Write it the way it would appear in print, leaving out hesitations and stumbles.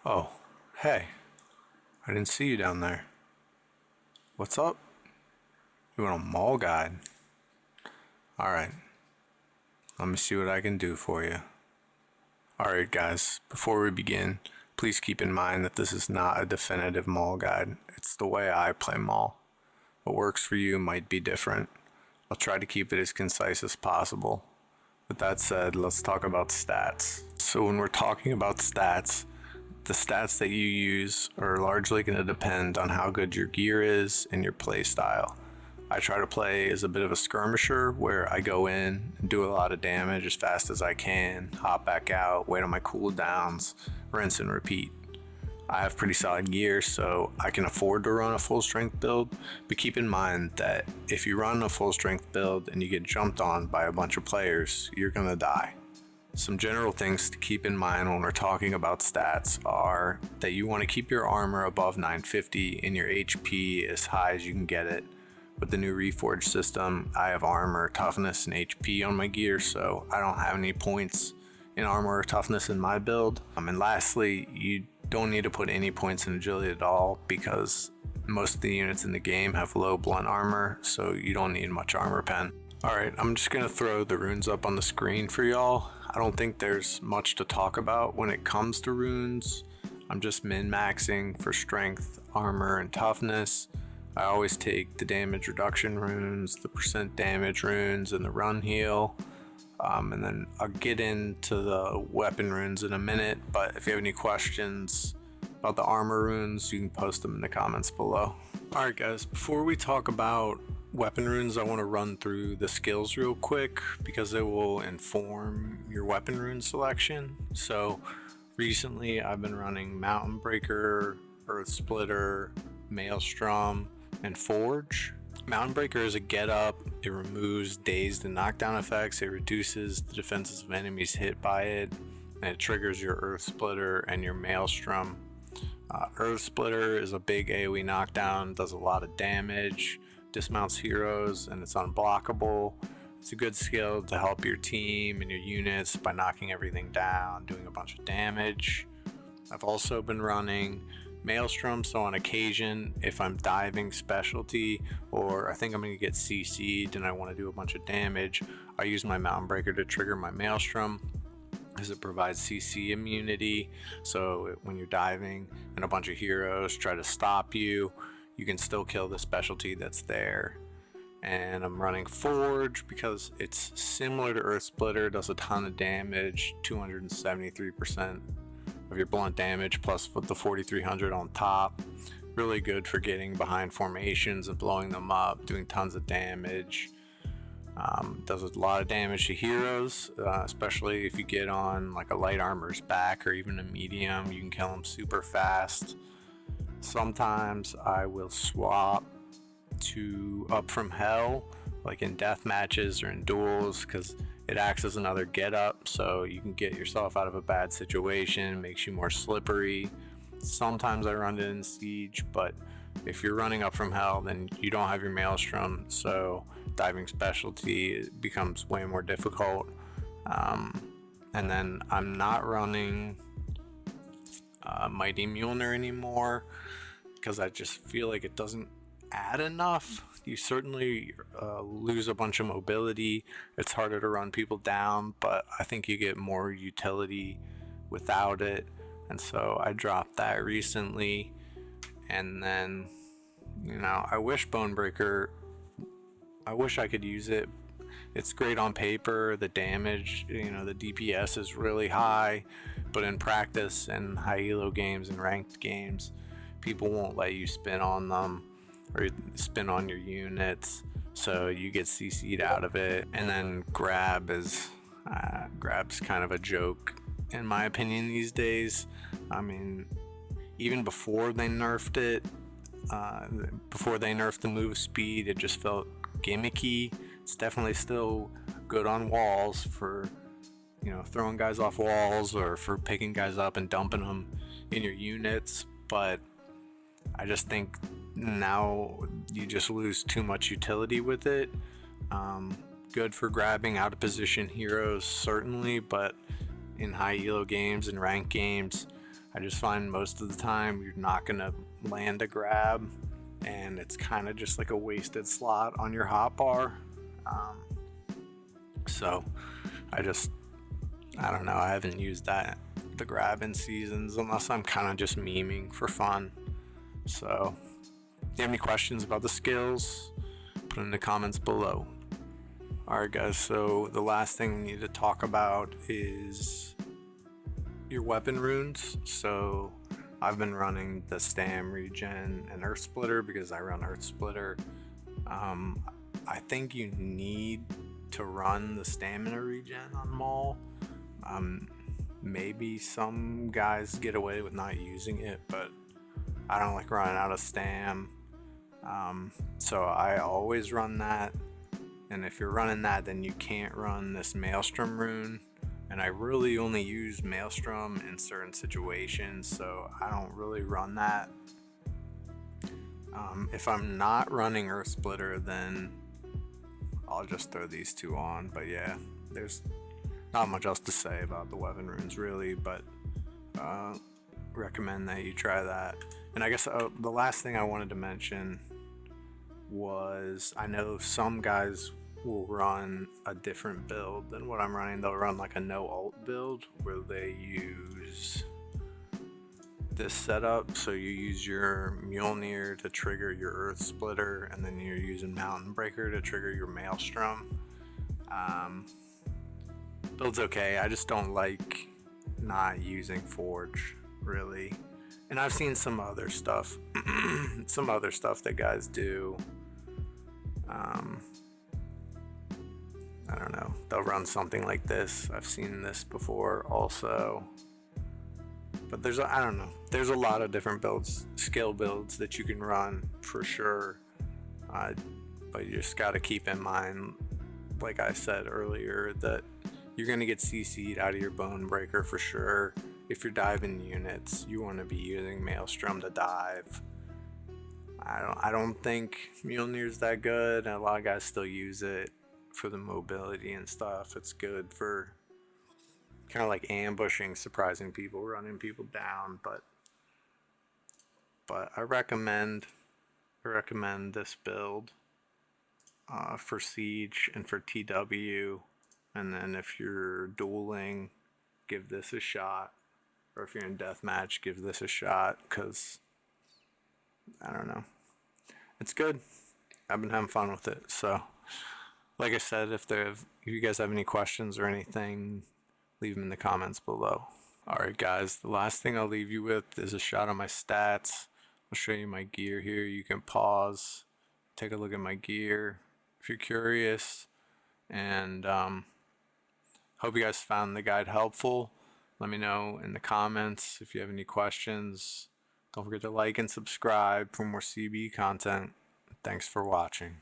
Oh, hey, I didn't see you down there. What's up? You want a mall guide? Alright, let me see what I can do for you. Alright, guys, before we begin, please keep in mind that this is not a definitive mall guide. It's the way I play mall. What works for you might be different. I'll try to keep it as concise as possible. With that said, let's talk about stats. So, when we're talking about stats, the stats that you use are largely going to depend on how good your gear is and your play style. I try to play as a bit of a skirmisher where I go in and do a lot of damage as fast as I can, hop back out, wait on my cooldowns, rinse and repeat. I have pretty solid gear, so I can afford to run a full strength build, but keep in mind that if you run a full strength build and you get jumped on by a bunch of players, you're going to die. Some general things to keep in mind when we're talking about stats are that you want to keep your armor above 950 and your HP as high as you can get it. With the new Reforged system, I have armor, toughness, and HP on my gear, so I don't have any points in armor or toughness in my build. And lastly, you don't need to put any points in agility at all because most of the units in the game have low blunt armor, so you don't need much armor pen. Alright, I'm just going to throw the runes up on the screen for y'all. I don't think there's much to talk about when it comes to runes. I'm just min-maxing for strength, armor, and toughness. I always take the damage reduction runes, the percent damage runes, and the run heal. And then I'll get into the weapon runes in a minute, but if you have any questions about the armor runes, you can post them in the comments below. Alright guys, before we talk about weapon runes, I want to run through the skills real quick because it will inform your weapon rune selection. So recently I've been running Mountain Breaker, Earth Splitter, Maelstrom, and Forge. Mountain Breaker is a get up, it removes dazed and knockdown effects, it reduces the defenses of enemies hit by it, and it triggers your Earth Splitter and your Maelstrom. Earth Splitter is a big AoE knockdown, does a lot of damage, dismounts heroes, and it's unblockable. It's a good skill to help your team and your units by knocking everything down, doing a bunch of damage. I've also been running Maelstrom, so on occasion, if I'm diving specialty or I think I'm going to get CC'd and I want to do a bunch of damage, I use my Mountain Breaker to trigger my Maelstrom as it provides CC immunity. So when you're diving and a bunch of heroes try to stop you, you can still kill the specialty that's there. And I'm running Forge because it's similar to Earth Splitter, does a ton of damage, 273% of your blunt damage plus with the 4300 on top. Really good for getting behind formations and blowing them up, doing tons of damage. Does a lot of damage to heroes, especially if you get on like a light armor's back or even a medium. You can kill them super fast. Sometimes I will swap to Up From Hell, like in death matches or in duels, because it acts as another get up, so you can get yourself out of a bad situation, makes you more slippery. Sometimes I run it in Siege, but if you're running Up From Hell, then you don't have your Maelstrom, so diving specialty becomes way more difficult. And then I'm not running Mighty Mjolnir anymore because I just feel like it doesn't add enough. You certainly lose a bunch of mobility. It's harder to run people down, but I think you get more utility without it. And so I dropped that recently. And then, I wish Bonebreaker, I wish I could use it. It's great on paper. The damage, the DPS is really high, but in practice and high elo games and ranked games, people won't let you spin on them or spin on your units, so you get CC'd out of it. And then grab's kind of a joke in my opinion these days. I mean, even before they nerfed it, before they nerfed the move speed, it just felt gimmicky. It's definitely still good on walls for throwing guys off walls or for picking guys up and dumping them in your units, but I just think now you just lose too much utility with it. Good for grabbing out of position heroes certainly, but in high elo games and ranked games, I just find most of the time you're not going to land a grab, and it's kind of just like a wasted slot on your hotbar. So I don't know, I haven't used the grab in seasons unless I'm kind of just memeing for fun. So if you have any questions about the skills, put in the comments below. Alright guys, so the last thing we need to talk about is your weapon runes. So I've been running the Stam, Regen, and Earth Splitter because I run Earth Splitter. I think you need to run the Stamina Regen on Maul. Maybe some guys get away with not using it, but I don't like running out of Stam. So I always run that. And if you're running that, then you can't run this Maelstrom rune. And I really only use Maelstrom in certain situations, so I don't really run that. If I'm not running Earth Splitter, then I'll just throw these two on. But yeah, there's not much else to say about the weapon runes really, but recommend that you try that. And I guess the last thing I wanted to mention was, I know some guys will run a different build than what I'm running. They'll run like a no ult build where they use this setup. So you use your Mjolnir to trigger your Earth Splitter, and then you're using Mountain Breaker to trigger your Maelstrom. Build's okay. I just don't like not using Forge really. And I've seen some other stuff that guys do. I don't know, they'll run something like this. I've seen this before also, but there's a lot of different builds, skill builds that you can run for sure, but you just got to keep in mind, like I said earlier, that you're going to get CC'd out of your Bone Breaker for sure. If you're diving units, you want to be using Maelstrom to dive. I don't think Mjolnir's that good, and a lot of guys still use it for the mobility and stuff. It's good for kind of like ambushing, surprising people, running people down, but I recommend this build for Siege and for TW. And then if you're dueling, give this a shot, or if you're in deathmatch, give this a shot, because I don't know, it's good. I've been having fun with it. So like I said, if you guys have any questions or anything, leave them in the comments below. Alright guys, the last thing I'll leave you with is a shot of my stats. I'll show you my gear here. You can pause, take a look at my gear if you're curious, and hope you guys found the guide helpful. Let me know in the comments if you have any questions. Don't forget to like and subscribe for more CB content. Thanks for watching.